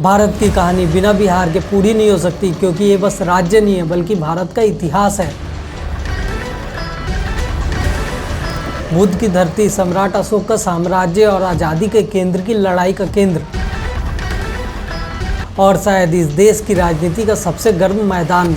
भारत की कहानी बिना बिहार के पूरी नहीं हो सकती, क्योंकि ये बस राज्य नहीं है बल्कि भारत का इतिहास है। बुद्ध की धरती, सम्राट अशोक का साम्राज्य और आज़ादी के केंद्र की लड़ाई का केंद्र, और शायद इस देश की राजनीति का सबसे गर्म मैदान।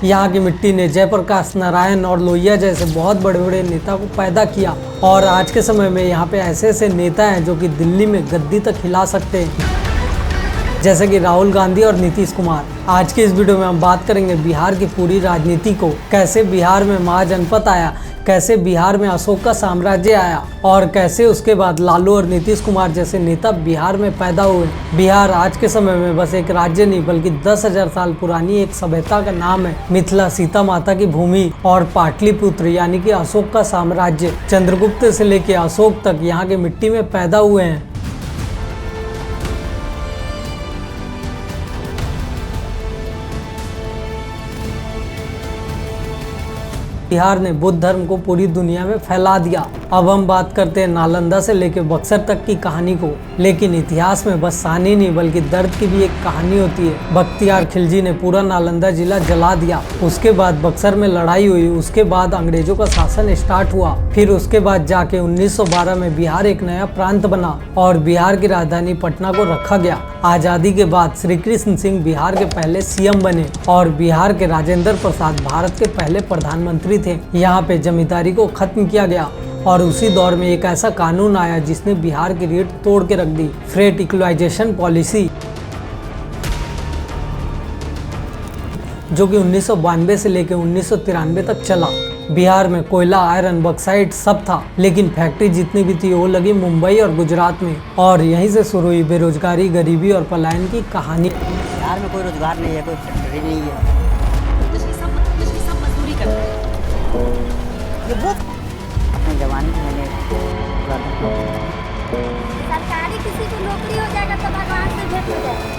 यहाँ की मिट्टी ने जयप्रकाश नारायण और लोहिया जैसे बहुत बड़े बड़े नेता को पैदा किया, और आज के समय में यहाँ पे ऐसे ऐसे नेता हैं जो कि दिल्ली में गद्दी तक हिला सकते हैं, जैसे कि राहुल गांधी और नीतीश कुमार। आज के इस वीडियो में हम बात करेंगे बिहार की पूरी राजनीति को, कैसे बिहार में महाजनपद आया, कैसे बिहार में अशोक का साम्राज्य आया, और कैसे उसके बाद लालू और नीतीश कुमार जैसे नेता बिहार में पैदा हुए। बिहार आज के समय में बस एक राज्य नहीं बल्कि 10,000 साल पुरानी एक सभ्यता का नाम है। मिथिला सीता माता की भूमि, और पाटलिपुत्र यानी कि अशोक का साम्राज्य, चंद्रगुप्त से लेकर अशोक तक यहाँ की मिट्टी में पैदा हुए हैं। बिहार ने बुद्ध धर्म को पूरी दुनिया में फैला दिया। अब हम बात करते हैं नालंदा से लेकर बक्सर तक की कहानी को। लेकिन इतिहास में बस कहानी नहीं बल्कि दर्द की भी एक कहानी होती है। बख्तियार खिलजी ने पूरा नालंदा जिला जला दिया। उसके बाद बक्सर में लड़ाई हुई। उसके बाद अंग्रेजों का शासन स्टार्ट हुआ। फिर उसके बाद जाके 1912 में बिहार एक नया प्रांत बना और बिहार की राजधानी पटना को रखा गया। आजादी के बाद श्री कृष्ण सिंह बिहार के पहले सीएम बने, और बिहार के राजेंद्र प्रसाद भारत के पहले प्रधानमंत्री थे। यहाँ पे जमींदारी को खत्म किया गया, और उसी दौर में एक ऐसा कानून आया जिसने बिहार की रीढ़ तोड़ के रख दी, फ्रेट इक्वलाइजेशन पॉलिसी, जो कि 1992 से लेकर 1993 तक चला। बिहार में कोयला, आयरन, बॉक्साइट सब था, लेकिन फैक्ट्री जितनी भी थी वो लगी मुंबई और गुजरात में, और यहीं से शुरू हुई बेरोजगारी, गरीबी और पलायन की कहानी। बिहार में कोई रोजगार नहीं है, कोई फैक्ट्री नहीं है। सब मजदूरी करते हैं। अपने जवानी में मैंने सरकारी किसी को नौकरी हो जाएगा तो भगवान से भेंट हो जाएगा।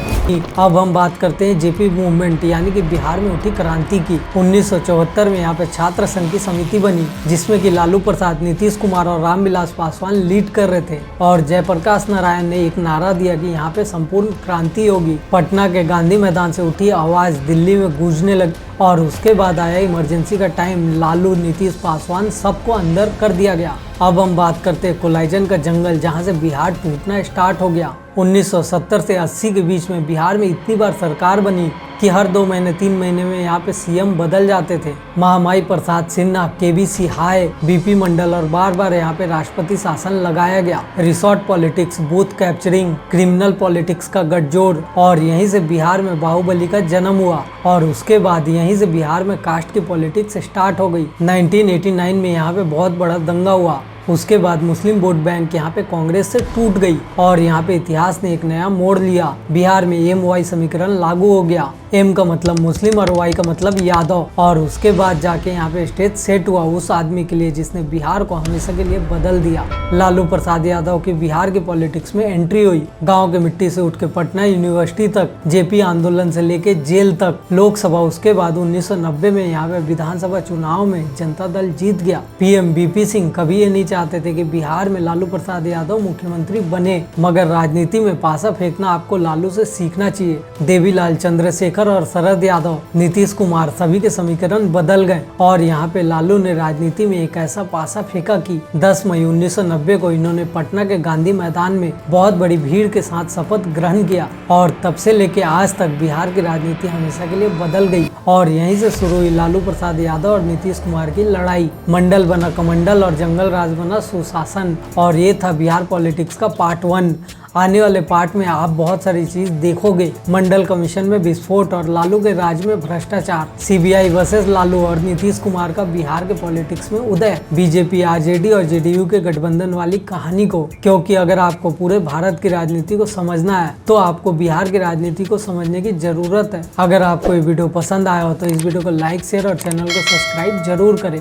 अब हम बात करते हैं जेपी मूवमेंट यानी कि बिहार में उठी क्रांति की। 1974 में यहाँ पे छात्र संघ की समिति बनी, जिसमें कि लालू प्रसाद, नीतीश कुमार और रामविलास पासवान लीड कर रहे थे। और जयप्रकाश नारायण ने एक नारा दिया कि यहाँ पे संपूर्ण क्रांति होगी। पटना के गांधी मैदान से उठी आवाज दिल्ली में गूंजने लगी, और उसके बाद आया इमरजेंसी का टाइम। लालू, नीतीश, पासवान सबको अंदर कर दिया गया। अब हम बात करते हैं कोलाइजन का जंगल, जहां से बिहार टूटना स्टार्ट हो गया। 1970 से 80 के बीच में बिहार में इतनी बार सरकार बनी कि हर 2 महीने 3 महीने में यहाँ पे सीएम बदल जाते थे। महामाई प्रसाद सिन्हा, केबीसी हाय, बीपी मंडल, और बार बार यहाँ पे राष्ट्रपति शासन लगाया गया। Resort politics, booth capturing, criminal politics का गठजोड़, और यहीं से बिहार में बाहुबली का जन्म हुआ। और उसके बाद यहीं से बिहार में कास्ट की पॉलिटिक्स स्टार्ट हो गई। 1989 में यहाँ पे बहुत बड़ा दंगा हुआ। उसके बाद मुस्लिम वोट बैंक यहाँ पे कांग्रेस से टूट गई, और यहाँ पे इतिहास ने एक नया मोड़ लिया। बिहार में MY समीकरण लागू हो गया। M का मतलब मुस्लिम और Y का मतलब यादव, और उसके बाद जाके यहाँ पे स्टेज सेट हुआ उस आदमी के लिए जिसने बिहार को हमेशा के लिए बदल दिया। लालू प्रसाद यादव की बिहार की पॉलिटिक्स में एंट्री हुई। गाँव के मिट्टी से उठ के पटना यूनिवर्सिटी तक, JP आंदोलन से लेके जेल तक, लोकसभा। उसके बाद 1990 में यहाँ पे विधानसभा चुनाव में जनता दल जीत गया। PM BP सिंह कभी ये नहीं चाहते थे कि बिहार में लालू प्रसाद यादव मुख्यमंत्री बने, मगर राजनीति में पासा फेंकना आपको लालू से सीखना चाहिए। देवीलाल, चंद्रशेखर और शरद यादव, नीतीश कुमार, सभी के समीकरण बदल गए, और यहाँ पे लालू ने राजनीति में एक ऐसा पासा फेंका कि 10 मई 1990 को इन्होंने पटना के गांधी मैदान में बहुत बड़ी भीड़ के साथ शपथ ग्रहण किया। और तब से लेके आज तक बिहार की राजनीति हमेशा के लिए बदल गई, और यहीं से शुरू हुई लालू प्रसाद यादव और नीतीश कुमार की लड़ाई। मंडल बना कमंडल और जंगल राज बना सुशासन, और ये था बिहार पॉलिटिक्स का पार्ट 1। आने वाले पार्ट में आप बहुत सारी चीज देखोगे। मंडल कमीशन में विस्फोट और लालू के राज में भ्रष्टाचार, CBI वर्सेस लालू और नीतीश कुमार का बिहार के पॉलिटिक्स में उदय, BJP, RJD और JDU के गठबंधन वाली कहानी को। क्योंकि अगर आपको पूरे भारत की राजनीति को समझना है तो आपको बिहार की राजनीति को समझने की जरूरत है। अगर आपको ये वीडियो पसंद आया हो तो इस वीडियो को लाइक, शेयर और चैनल को सब्सक्राइब जरूर करें।